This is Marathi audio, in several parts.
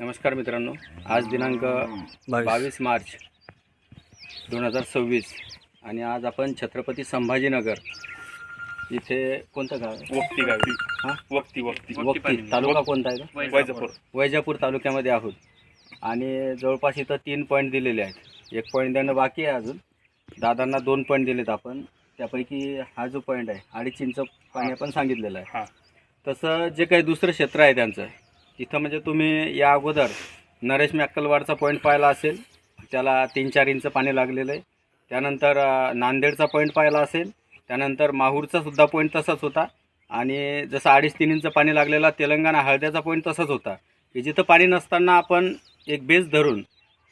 नमस्कार मित्रांनो, आज दिनांक 22 मार्च 2026 आणि आज आपण छत्रपती संभाजीनगर इथे कोणतं गाव आहे? वक्ती गावी. हां, वक्ती तालुका कोणता आहे का? वैजापूर. वैजापूर तालुक्यामध्ये आहोत आणि जवळपास इथं 3 पॉईंट दिलेले आहेत. 1 पॉईंट देणं बाकी आहे. अजून दादांना 2 पॉईंट दिलेत आपण. त्यापैकी हा जो पॉईंट आहे 2.5 इंच पाणी आपण सांगितलेलं आहे. हां, तसं जे काही दुसरं क्षेत्र आहे त्यांचं इथं म्हणजे तुम्ही या अगोदर नरेश मॅक्कलवाडचा पॉईंट पाहिला असेल, त्याला 3-4 इंच पाणी लागलेलं आहे. त्यानंतर नांदेडचा पॉईंट पाहिला असेल, त्यानंतर माहूरचा सुद्धा पॉईंट तसाच होता आणि जसं 2.5-3 इंच पाणी लागलेला तेलंगणा हळद्याचा पॉईंट तसाच होता की जिथं पाणी नसताना आपण एक बेस धरून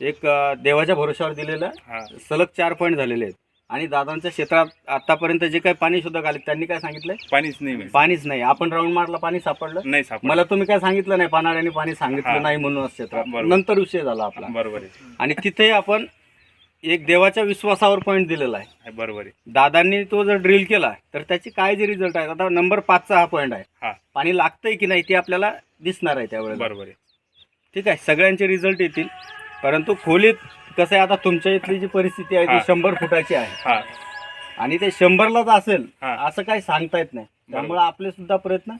एक देवाच्या भरोशावर दिलेलं सलग 4 पॉईंट झालेले आहेत. आणि दादांच्या क्षेत्रात आतापर्यंत जे काही पाणी सुद्धा घाले त्यांनी काय सांगितलंय? पाणीच नाही. आपण राऊंड मारला, पाणी सापडलं नाही. मला तुम्ही काय सांगितलं नाही, पानाड्याने पाणी सांगितलं नाही म्हणून क्षेत्रात नंतर विषय झाला आपला. बरोबर आहे. आणि तिथे आपण एक देवाच्या विश्वासावर पॉईंट दिलेला आहे. बरोबर आहे. दादांनी तो जर ड्रिल केला तर त्याची काय जे रिझल्ट आहे, आता नंबर 5चा हा पॉईंट आहे. पाणी लागतंय की नाही ते आपल्याला दिसणार आहे त्यावेळेस. बरोबर आहे. ठीक आहे, सगळ्यांचे रिझल्ट येतील. परंतु खोलीत कसं आहे, आता तुमच्या इथली जी परिस्थिती आहे ती 100 फुटाची आहे आणि ते 100लाच असेल असं काही सांगता येत नाही. त्यामुळे आपले सुद्धा प्रयत्न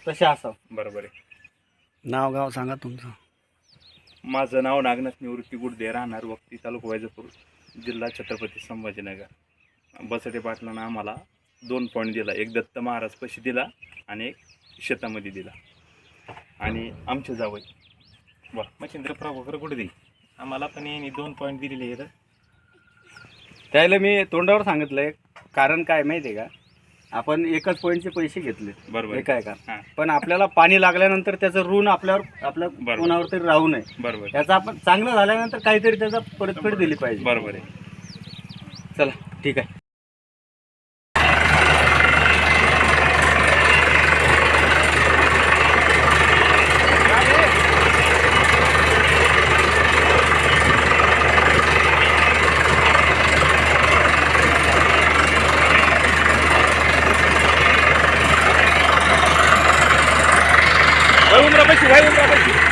तसे असावं. बरोबर आहे. नाव गाव सांगा तुमचं. माझं नाव नागनाथ निवृत्ती गुडदे, राहणार वक्ती, तालुका वैजापूर, जिल्हा छत्रपती संभाजीनगर. बसटे पाटलानं आम्हाला 2 पॉईंट दिला. एक दत्त महाराज पशी दिला आणि एक शेतामध्ये दिला. आणि आमचे जावई मच्छिंद्र प्रभाकर गुडदे, आम्हाला पण यांनी 2 पॉईंट दिलेले आहेत. त्याला मी तोंडावर सांगितलंय. कारण काय माहिती आहे का, आपण एकच पॉईंटचे पैसे घेतले. बरोबर. एका पण आपल्याला पाणी लागल्यानंतर त्याचं ऋण आपल्या कोणावर तरी राहू नये. बरोबर. त्याचं आपण चांगलं झाल्यानंतर काहीतरी त्याचा परतफेड दिली पाहिजे. बरोबर आहे. चला ठीक आहे. भाई उमरा पैसे